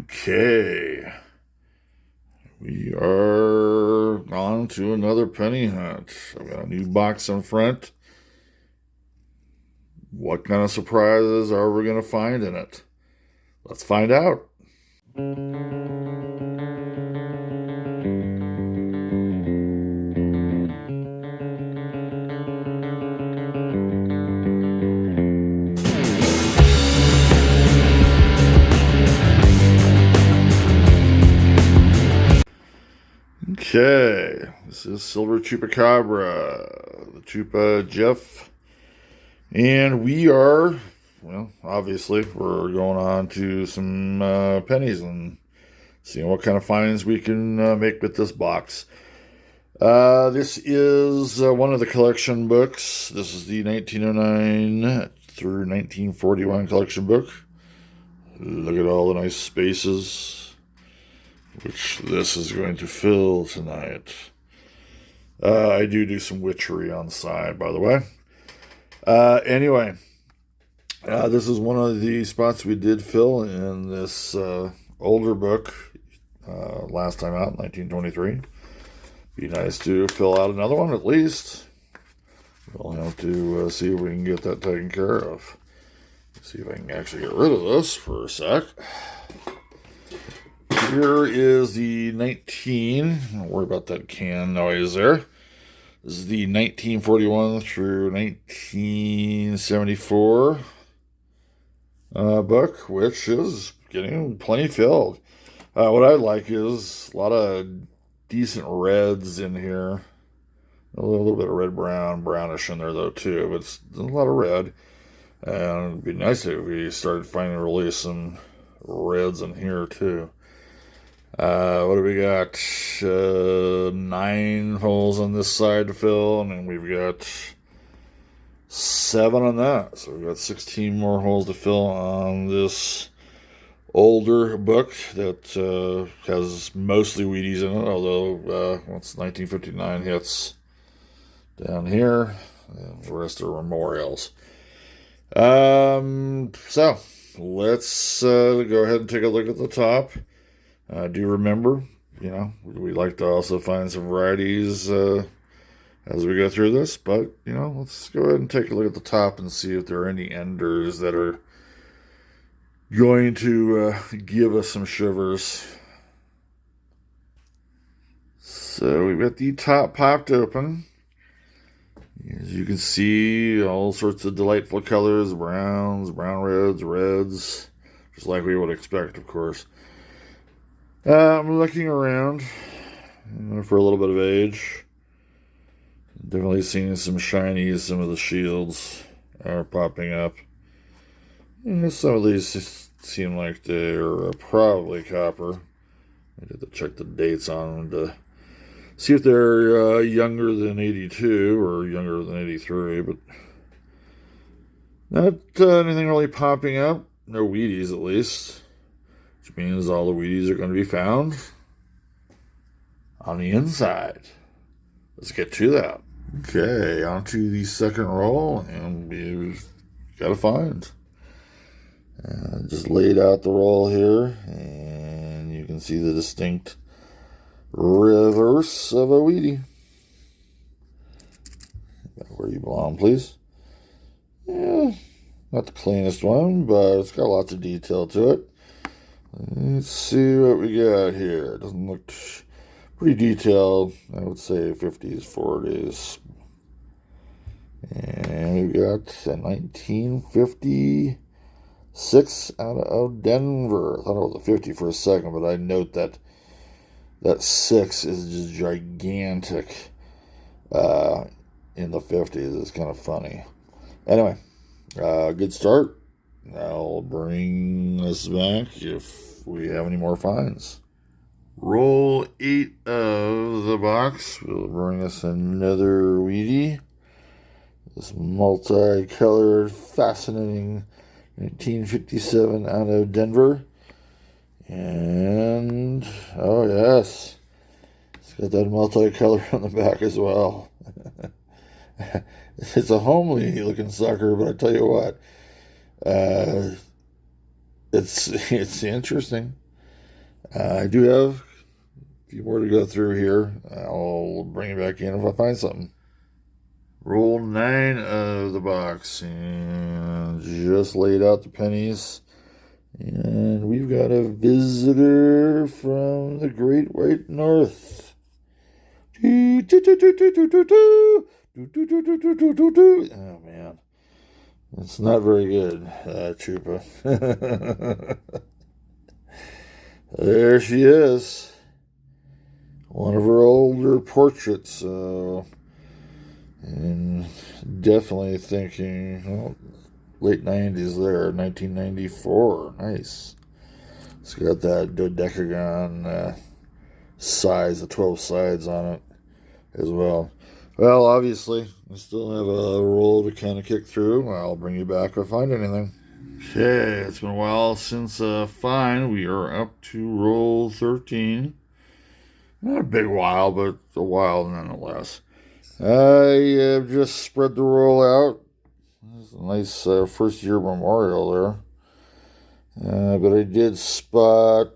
Okay, we are on to another penny hunt. I've got a new box in front. What kind of surprises are we going to find in it? Let's find out. Okay, this is Silver Chupacabra, the Chupa Jeff, and we are, well, obviously, we're going on to some pennies and seeing what kind of finds we can make with this box. This is one of the collection books. This is the 1909 through 1941 collection book. Look at all the nice spaces, which this is going to fill tonight. I do some witchery on the side, by the way. Anyway, this is one of the spots we did fill in this older book last time out, 1923. Be nice to fill out another one at least. We'll have to see if we can get that taken care of. See if I can actually get rid of this for a sec. Here is the don't worry about that can noise there. This is the 1941 through 1974 book, which is getting plenty filled. What I like is a lot of decent reds in here. A little bit of brownish in there though too, but it's a lot of red. And it'd be nice if we started finding really some reds in here too. What do we got? 9 holes on this side to fill, and then we've got 7 on that. So we've got 16 more holes to fill on this older book that has mostly Wheaties in it, although once 1959 hits down here, the rest are memorials. So let's go ahead and take a look at the top. Do remember, we like to also find some varieties as we go through this, but, let's go ahead and take a look at the top and see if there are any enders that are going to give us some shivers. So we've got the top popped open. As you can see, all sorts of delightful colors, browns, brown reds, just like we would expect, of course. I'm looking around for a little bit of age. Definitely seeing some shinies. Some of the shields are popping up. And some of these seem like they're probably copper. I have to check the dates on them to see if they're younger than 82 or younger than 83, but not anything really popping up. No Wheaties, at least. Which means all the Wheaties are going to be found on the inside. Let's get to that. Okay, on to the second roll, and we've got a find. Just laid out the roll here, and you can see the distinct reverse of a Wheatie. Where you belong, please. Yeah, not the cleanest one, but it's got lots of detail to it. Let's see what we got here. It doesn't look pretty detailed. I would say 50s, 40s. And we've got a 1956 out of Denver. I thought it was a 50 for a second, but I note that 6 is just gigantic in the 50s. It's kind of funny. Anyway, good start. I'll bring us back if we have any more finds. Roll 8 of the box will bring us another Wheatie. This multicolored, fascinating 1957 out of Denver. And, oh yes, it's got that multicolor on the back as well. It's a homely looking sucker, but I tell you what, it's interesting. I do have a few more to go through here. I'll bring it back in if I find something. Roll 9 of the box, and just laid out the pennies. And we've got a visitor from the Great White North. Oh, man. It's not very good, Chupa. There she is. One of her older portraits. And definitely thinking, well, late 90s there, 1994. Nice. It's got that dodecagon size, the 12 sides on it as well. Well, obviously, I still have a roll to kind of kick through. I'll bring you back if I find anything. Okay, it's been a while since find. We are up to roll 13. Not a big while, but a while nonetheless. I have just spread the roll out. There's a nice first year memorial there. But I did spot,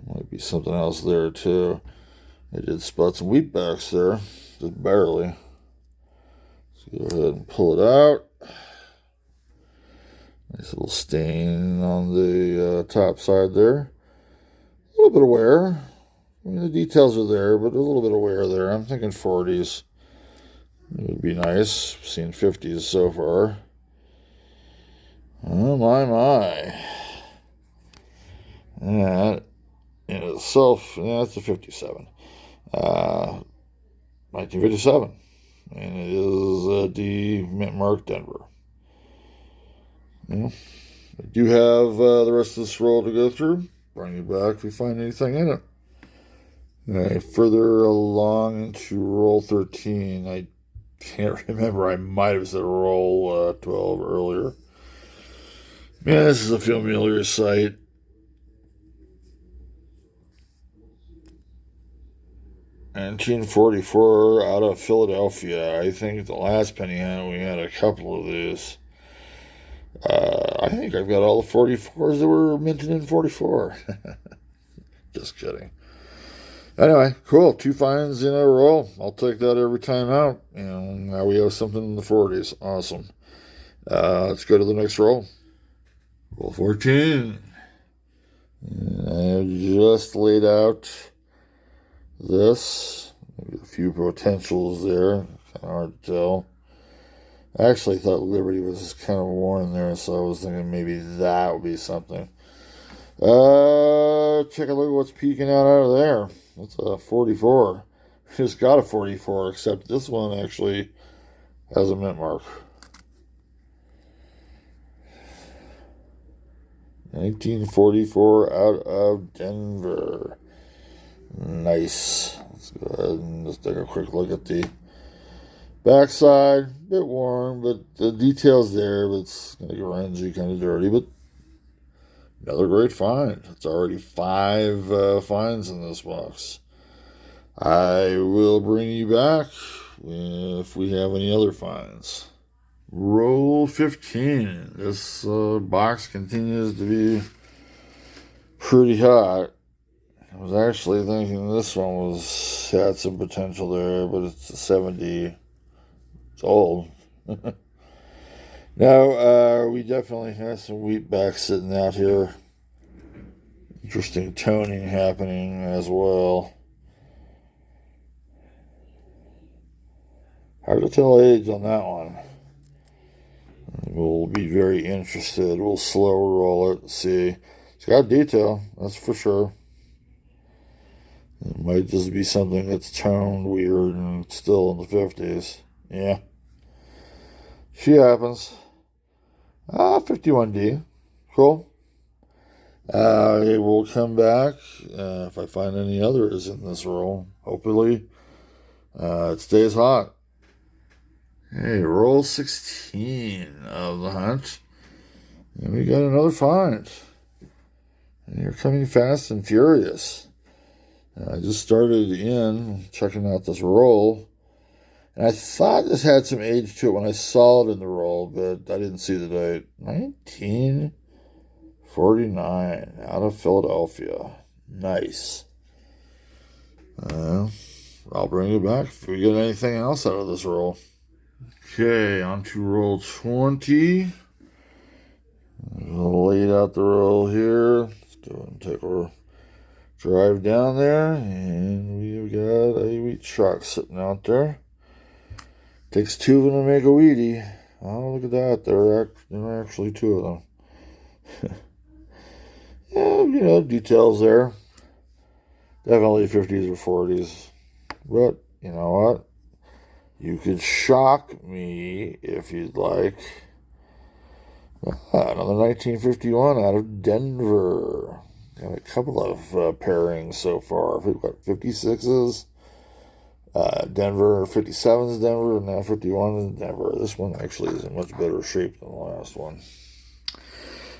might be something else there too. I did spot some wheatbacks there, just barely. Let's go ahead and pull it out. Nice little stain on the top side there. A little bit of wear. I mean, the details are there, but a little bit of wear there. I'm thinking 40s. It would be nice. I've seen 50s so far. Oh, my. That in itself, that's a 57. 1957. And it is the Mint Mark Denver. I do have the rest of this roll to go through. Bring you back if we find anything in it. Further along into roll 13, I can't remember. I might have said roll 12 earlier. Man, this is a familiar sight. $1944 out of Philadelphia. I think the last penny hunt we had a couple of these. I think I've got all the 44s that were minted in 44. Just kidding. Anyway, cool. 2 finds in a row. I'll take that every time out. And now we have something in the 40s. Awesome. Let's go to the next roll. Roll 14. And I just laid out this. Maybe a few potentials there. Kind of hard to tell. I actually thought Liberty was kind of worn there, so I was thinking maybe that would be something. Check a look at what's peeking out of there. That's a 44. Just got a 44, except this one actually has a mint mark. 1944 out of Denver. Nice. Let's go ahead and just take a quick look at the backside. A bit worn, but the details there, but it's kind of grungy, kind of dirty, but another great find. It's already 5 finds in this box. I will bring you back if we have any other finds. Roll 15. This box continues to be pretty hot. I was actually thinking this one had some potential there, but it's a 70. It's old. Now, we definitely have some wheatbacks sitting out here. Interesting toning happening as well. Hard to tell age on that one. We'll be very interested. We'll slow roll it and see. It's got detail, that's for sure. It might just be something that's toned weird and still in the 50s. Yeah. She happens. 51D. Cool. I will come back if I find any others in this roll. Hopefully, it stays hot. Hey, roll 16 of the hunt. And we got another find. And you're coming fast and furious. I just started checking out this roll. And I thought this had some age to it when I saw it in the roll, but I didn't see the date. 19 49 out of Philadelphia. Nice. I'll bring you back if we get anything else out of this roll. Okay, on to roll 20. Laid out the roll here. Let's go and take our drive down there, and we've got a wheat truck sitting out there. Takes two of them to make a wheatie. Oh, look at that. There are actually two of them. Yeah, details there. Definitely 50s or 40s. But, you know what? You could shock me if you'd like. Another 1951 out of Denver. Got a couple of pairings so far. We've got 56s. Denver, 57s Denver, and now 51s Denver. This one actually is in much better shape than the last one.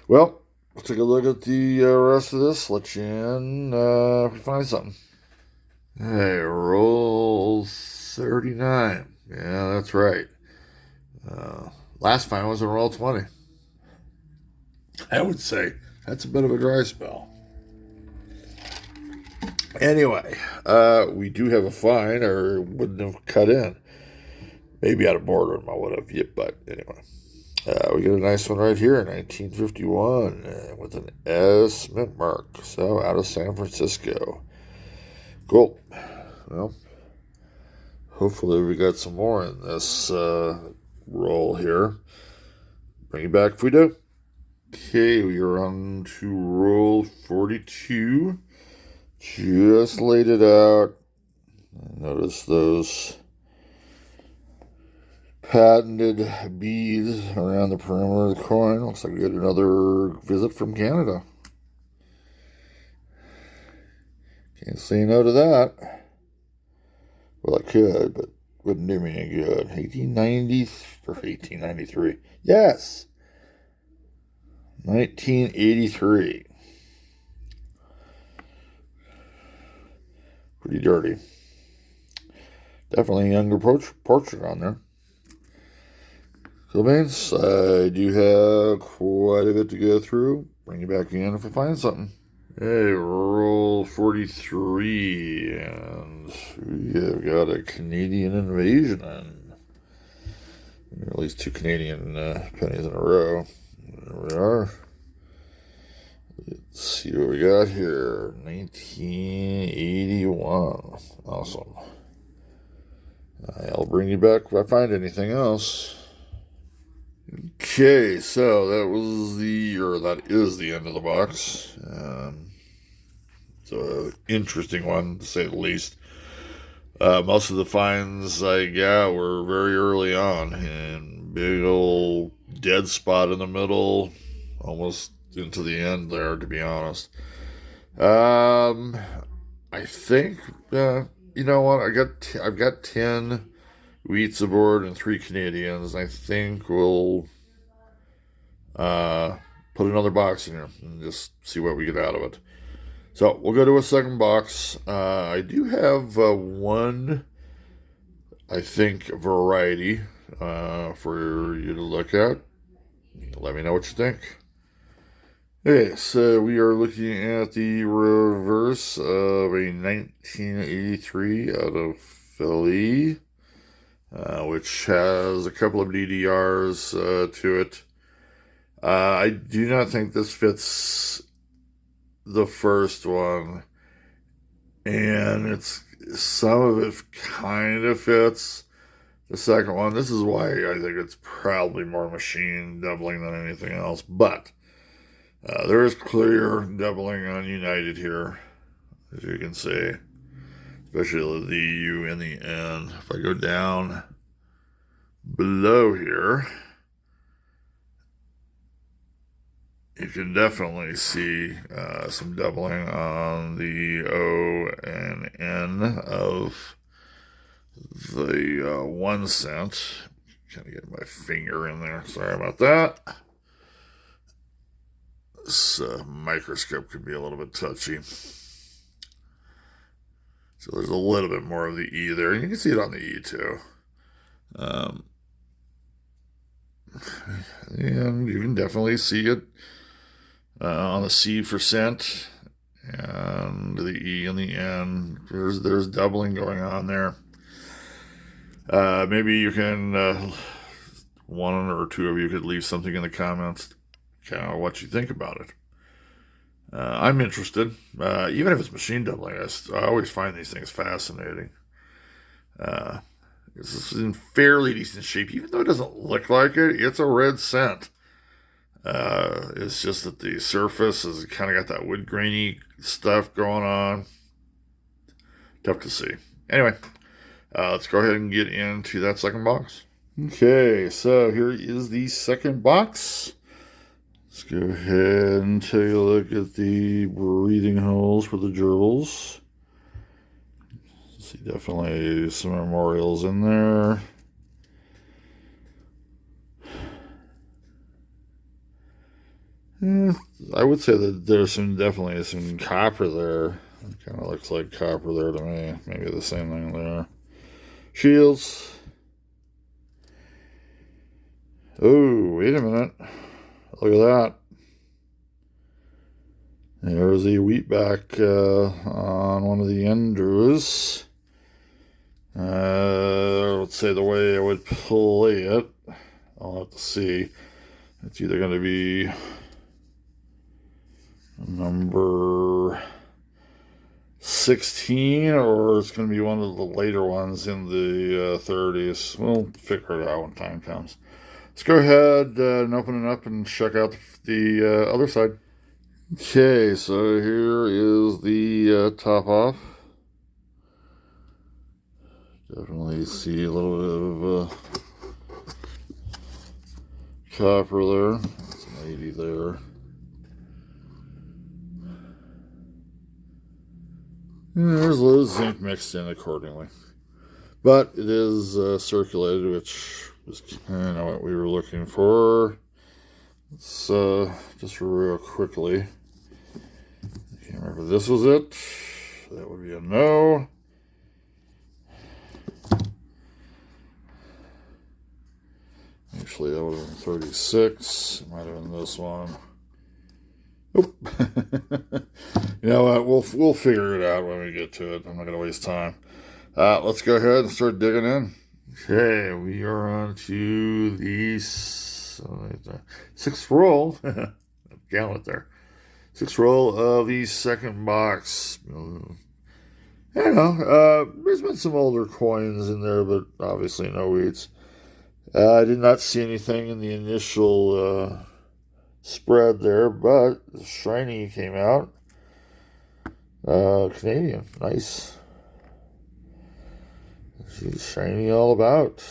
Well, let's take a look at the rest of this. Let you in if we find something. Hey, roll 39. Yeah, that's right. Last time was a roll 20. I would say that's a bit of a dry spell. Anyway, we do have a fine, or wouldn't have cut in. Maybe out of boredom, I would have. Yep, but anyway. We get a nice one right here, 1951, with an S mint mark. So, out of San Francisco. Cool. Well, hopefully we got some more in this roll here. Bring it back if we do. Okay, we are on to roll 42. Just laid it out. Notice those patented beads around the perimeter of the coin. Looks like we got another visit from Canada. Can't say no to that. Well, I could, but wouldn't do me any good. 1890 or 1893. Yes. 1983. Pretty dirty. Definitely a younger portrait on there. So, means I do have quite a bit to go through. Bring you back in if I find something. Hey, roll 43, and we have got a Canadian invasion, at least two Canadian pennies in a row. There we are. Let's see what we got here. 1981. Awesome. I'll bring you back if I find anything else. Okay, so that is the end of the box. It's an interesting one, to say the least. Most of the finds I got were very early on, and big old dead spot in the middle, almost into the end there, to be honest. I think, you know what, I've got 10 wheats aboard and 3 Canadians. I think we'll put another box in here and just see what we get out of it. So we'll go to a second box. I do have one, I think, variety for you to look at. Let me know what you think. Okay, so we are looking at the reverse of a 1983 out of Philly, which has a couple of DDRs to it. I do not think this fits the first one, and some of it kind of fits the second one. This is why I think it's probably more machine doubling than anything else, but there is clear doubling on United here, as you can see, especially the U in the end. If I go down below here, you can definitely see some doubling on the O and N of the 1 cent. Kind of get my finger in there. Sorry about that. This microscope could be a little bit touchy. So there's a little bit more of the E there. And you can see it on the E too. And you can definitely see it on the C for cent, and the E in the end. There's doubling going on there. Maybe you can, one or two of you could leave something in the comments, kind of what you think about it. I'm interested, even if it's machine doubling. I always find these things fascinating. This is in fairly decent shape, even though it doesn't look like it. It's a red cent. It's just that the surface has kind of got that wood grainy stuff going on. Tough to see. Anyway, let's go ahead and get into that second box. Okay, so here is the second box. Let's go ahead and take a look at the breathing holes for the gerbils. See, definitely some memorials in there. I would say that there's definitely some copper there. It kind of looks like copper there to me. Maybe the same thing there. Shields. Oh, wait a minute. Look at that. There's a wheatback on one of the enders. Let's say the way I would play it, I'll have to see. It's either going to be number 16 or it's going to be one of the later ones in the 30s. We'll figure it out when time comes. Let's go ahead and open it up and check out the other side. Okay, so here is the top off. Definitely see a little bit of copper there. That's an 80 there. And there's a little zinc mixed in accordingly. But it is circulated, which is kind of what we were looking for. Let's just real quickly. I can't remember if this was it. That would be a no. Actually, that would have been 36. It might have been this one. Nope. You know what? We'll figure it out when we get to it. I'm not going to waste time. Let's go ahead and start digging in. Okay, we are on to the sixth roll. Gallant there. Sixth roll of the second box. I don't know. There's been some older coins in there, but obviously no wheats. I did not see anything in the initial spread there, but the shiny came out. Canadian, nice. She's shiny all about.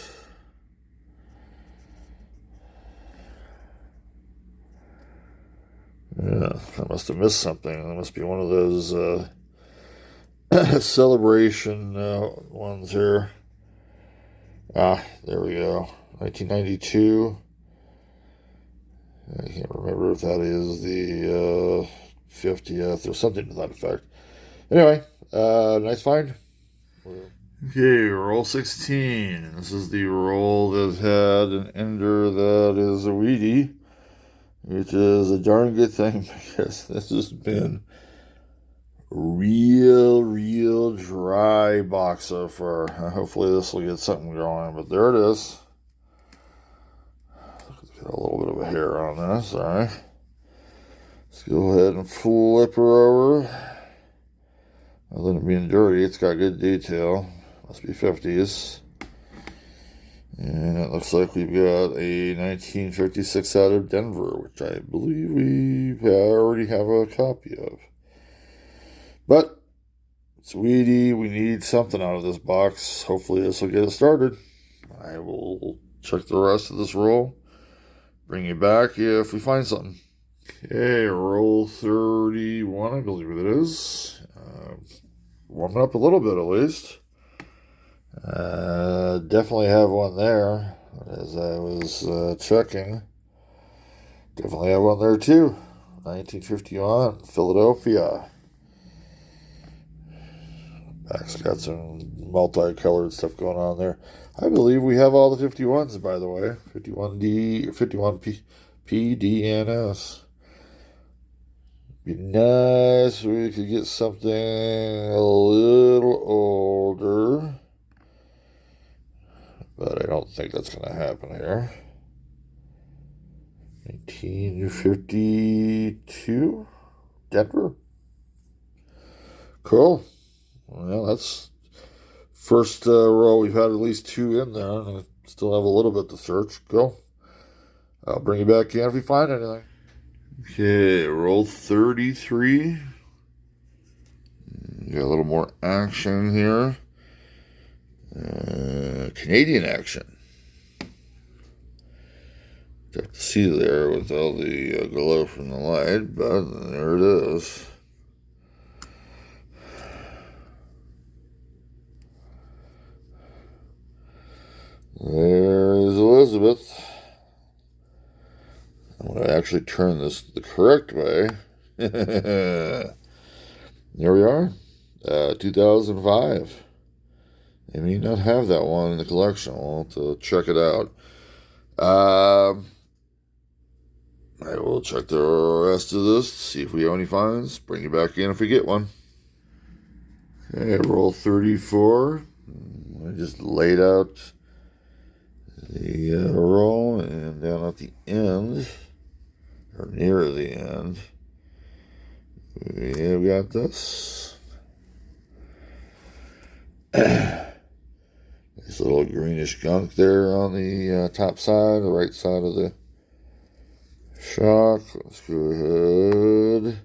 Yeah, I must have missed something. That must be one of those celebration ones here. Ah, there we go. 1992. I can't remember if that is the 50th or something to that effect. Anyway, nice find. Okay, roll 16. This is the roll that had an ender that is a weedy, which is a darn good thing because this has been real dry box so far. Hopefully this will get something going, but there it is. Got a little bit of a hair on this, alright. Let's go ahead and flip her over. Other than being dirty, it's got good detail. Must be 50s. And it looks like we've got a 1956 out of Denver, which I believe we already have a copy of. But it's weedy. We need something out of this box. Hopefully this will get us started. I will check the rest of this roll. Bring you back if we find something. Okay, roll 31, I believe it is. Warming up a little bit at least. Definitely have one there. As I was checking. Definitely have one there too. 1951, Philadelphia. Back's got some multicolored stuff going on there. I believe we have all the 51s, by the way. 51D, 51 PDNS. Be nice if we could get something a little older. But I don't think that's going to happen here. 1952, Denver. Cool. Well, that's first row. We've had at least two in there. I still have a little bit to search. Cool. I'll bring you back in if we find anything. Okay, roll 33. Got a little more action here. Canadian action. Tough to see there with all the glow from the light, but there it is. There's Elizabeth. I'm going to actually turn this the correct way. There we are. 2005. They may not have that one in the collection. We'll have to check it out. I will check the rest of this, see if we have any finds. Bring you back in if we get one. Okay, roll 34. I just laid out the roll, and down at the end, or near the end, we got this. This little greenish gunk there on the top side, the right side of the shock. Let's go ahead.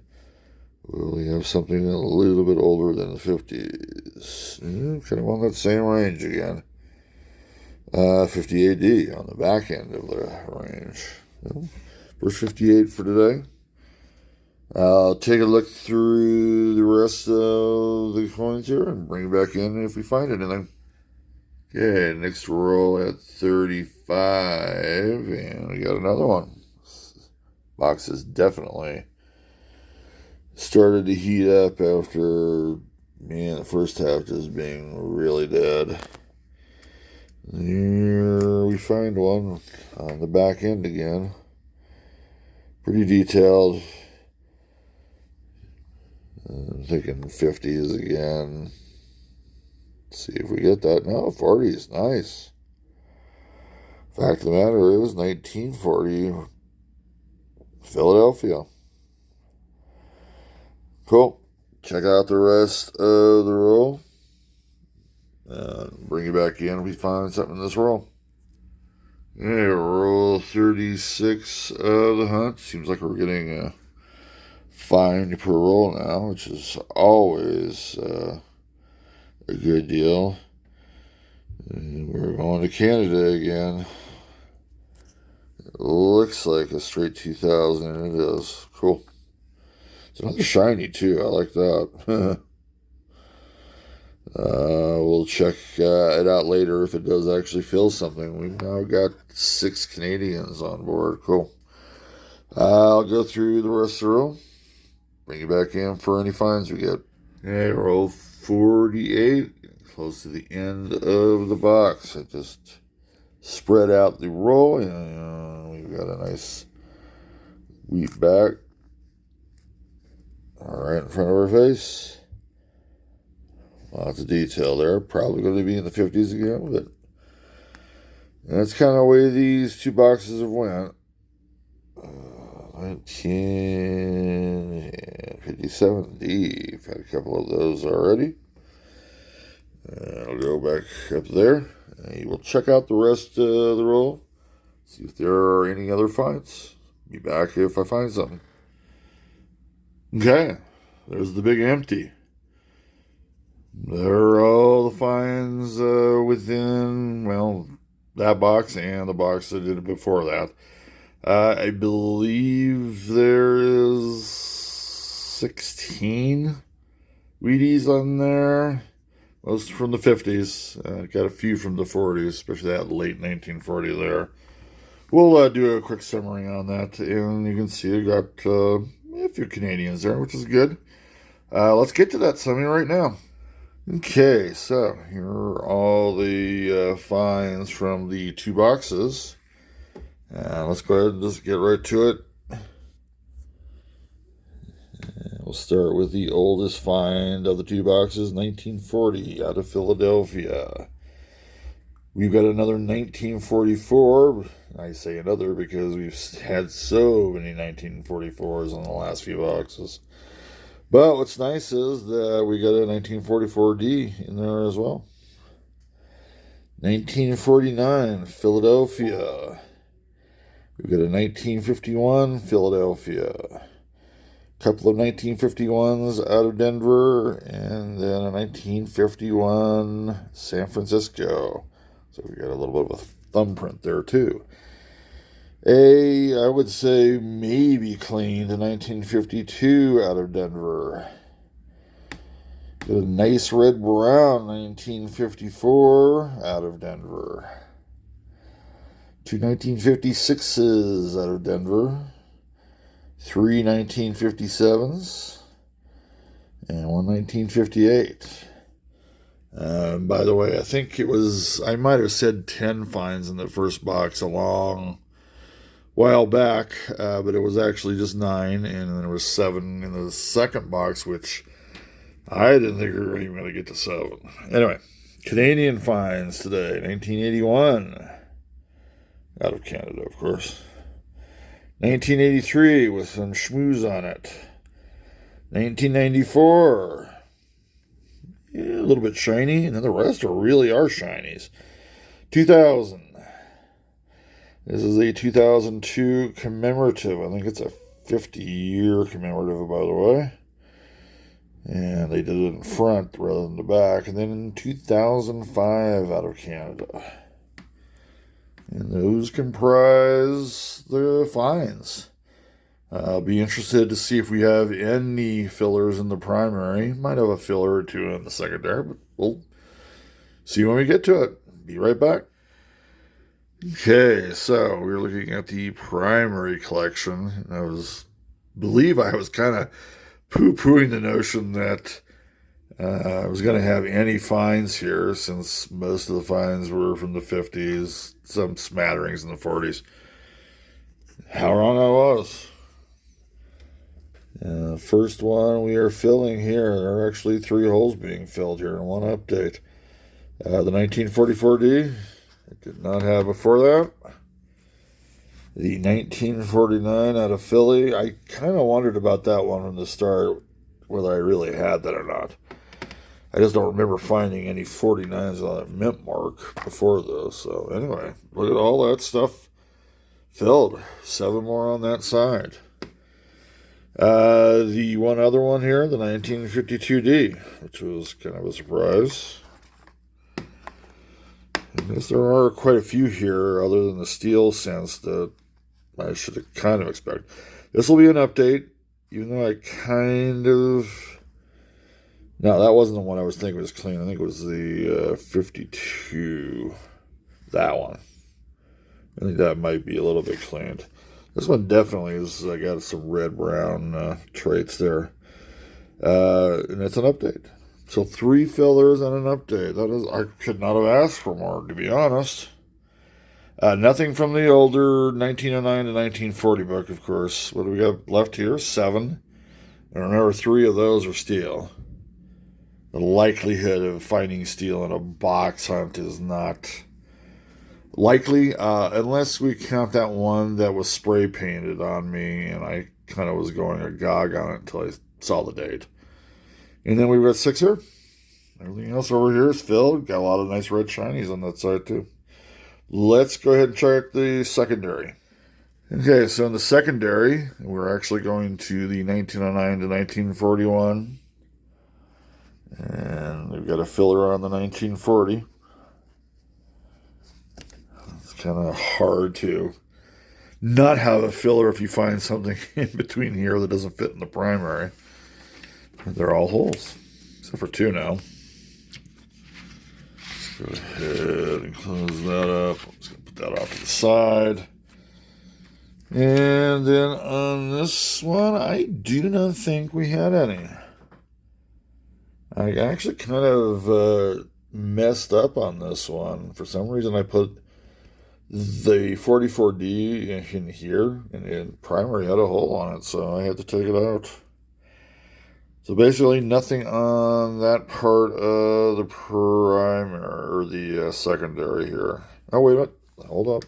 Well, we have something a little bit older than the 50s. Kind of on that same range again. 50 AD on the back end of the range. First 58 for today. I'll take a look through the rest of the coins here and bring it back in if we find anything. Okay, next roll at 35, and we got another one. Box has definitely started to heat up after, man, the first half just being really dead. Here we find one on the back end again. Pretty detailed. I'm thinking 50s again. Let's see if we get that. No, 40s. Nice. Fact of the matter is 1940 Philadelphia. Cool. Check out the rest of the roll. Bring you back in if we find something in this roll. Yeah, roll 36 of the hunt. Seems like we're getting a find per roll now, which is always a good deal. And we're going to Canada again. It looks like a straight 2000, and it is. Cool. It's another shiny, too. I like that. We'll check it out later if it does actually fill something. We've now got 6 Canadians on board. Cool. I'll go through the rest of the row. Bring you back in for any finds we get. Okay, roll 48. Close to the end of the box. I just spread out the roll, and we've got a nice wheat back. All right in front of our face. Lots of detail there. Probably going to be in the 50s again, but that's kind of the way these two boxes have went. 1957D. I've had a couple of those already. I'll go back up there. And we'll check out the rest of the roll. See if there are any other finds. Be back if I find something. Okay. There's the big empty. There are all the finds within, well, that box and the box that did it before that. I believe there is 16 Wheaties on there. Most from the 50s. Got a few from the 40s, especially that late 1940 there. We'll do a quick summary on that, and you can see I got a few Canadians there, which is good. Let's get to that summary right now. Okay, so here are all the finds from the two boxes. Let's go ahead and just get right to it. We'll start with the oldest find of the two boxes, 1940 out of Philadelphia. We've got another 1944. I say another because we've had so many 1944s in the last few boxes. But what's nice is that we got a 1944D in there as well. 1949, Philadelphia. We've got a 1951, Philadelphia. Couple of 1951s out of Denver, and then a 1951 San Francisco. So we got a little bit of a thumbprint there too. I would say maybe cleaned a 1952 out of Denver. Got a nice red brown 1954 out of Denver. Two 1956s out of Denver. Three 1957s. And one 1958. By the way, I think I might have said 10 finds in the first box a long while back, but it was actually just 9, and then there was 7 in the second box, which I didn't think we were even going to get to 7. Anyway, Canadian finds today, 1981, out of Canada, of course. 1983 with some schmooze on it. 1994, a little bit shiny, and then the rest really are shinies. 2000. This is a 2002 commemorative. I think it's a 50-year commemorative, by the way. And they did it in front rather than the back. And then in 2005 out of Canada. And those comprise the finds. I'll be interested to see if we have any fillers in the primary. Might have a filler or two in the secondary, but we'll see when we get to it. Be right back. Okay, so we're looking at the primary collection. I believe I was kind of poo-pooing the notion that I was going to have any finds here, since most of the finds were from the 50s, some smatterings in the 40s. How wrong I was. First one we are filling here. There are actually 3 holes being filled here in one update. The 1944D, I did not have before that. The 1949 out of Philly, I kind of wondered about that one from the start, whether I really had that or not. I just don't remember finding any 49s on that mint mark before this. So anyway, look at all that stuff filled. 7 more on that side. The one other one here, the 1952D, which was kind of a surprise. I guess there are quite a few here, other than the steel sense, that I should have kind of expected. This will be an update, even though I kind of... No, that wasn't the one I was thinking was clean. I think it was the 52. That one. I think that might be a little bit cleaned. This one definitely is, I got some red-brown traits there. And it's an update. So 3 fillers and an update. That is, I could not have asked for more, to be honest. Nothing from the older 1909 to 1940 book, of course. What do we got left here? 7. And remember, 3 of those are steel. The likelihood of finding steel in a box hunt is not likely, unless we count that one that was spray painted on me, and I kind of was going agog on it until I saw the date. And then we've got 6 here. Everything else over here is filled. Got a lot of nice red shinies on that side too. Let's go ahead and check the secondary. Okay, so in the secondary, we're actually going to the 1909 to 1941. And we've got a filler on the 1940. It's kind of hard to not have a filler if you find something in between here that doesn't fit in the primary. They're all holes, except for 2 now. Let's go ahead and close that up. I'm just going to put that off to the side. And then on this one, I do not think we had any. I actually kind of messed up on this one. For some reason, I put the 44D in here, and the primary had a hole on it, so I had to take it out. So basically nothing on that part of the primary, or the secondary here. Oh, wait a minute. Hold up.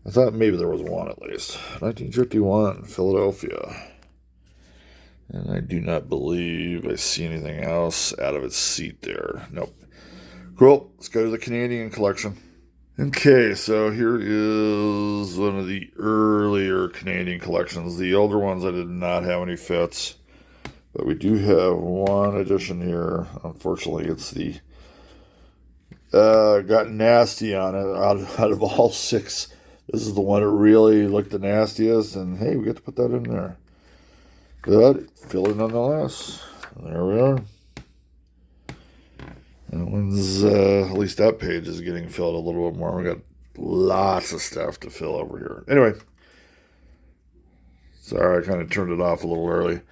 I thought maybe there was one at least. 1951, Philadelphia. And I do not believe I see anything else out of its seat there. Nope. Cool. Let's go to the Canadian collection. Okay, so here is one of the earlier Canadian collections. The older ones I did not have any fits. But we do have one edition here. Unfortunately, it's the got nasty on it out of all six. This is the one that really looked the nastiest, and hey, we get to put that in there. But fill it nonetheless. There we are. That one's at least that page is getting filled a little bit more. We got lots of stuff to fill over here. Anyway, sorry, I kind of turned it off a little early.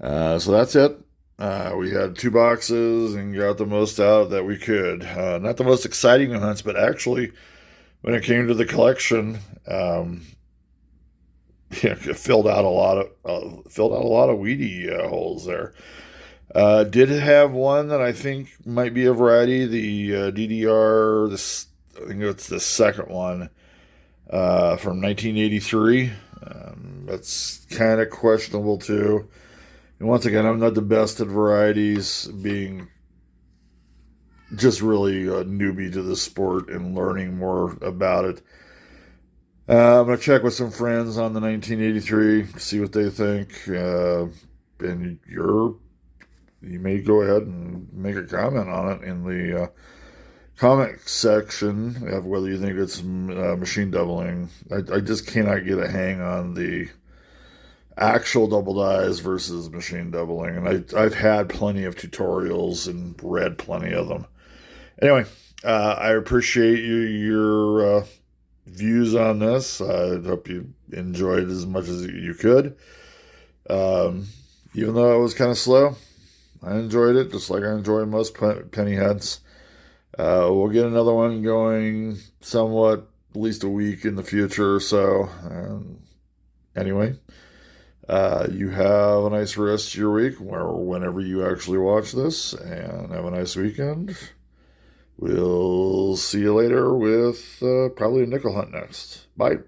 So that's it. We had 2 boxes and got the most out that we could. Not the most exciting hunts, but actually, when it came to the collection, it filled out a lot of weedy holes there. Did have one that I think might be a variety, the DDR. I think it's the second one from 1983. That's kind of questionable too. And once again, I'm not the best at varieties, being just really a newbie to the sport and learning more about it. I'm going to check with some friends on the 1983, see what they think. And you may go ahead and make a comment on it in the comment section of whether you think it's machine doubling. I just cannot get a hang on the actual double dyes versus machine doubling, and I've had plenty of tutorials and read plenty of them. Anyway, I appreciate your views on this. I hope you enjoyed as much as you could. Even though it was kind of slow, I enjoyed it just like I enjoy most penny heads. We'll get another one going somewhat at least a week in the future or so. Anyway, you have a nice rest of your week whenever you actually watch this, and have a nice weekend. We'll see you later with probably a nickel hunt next. Bye.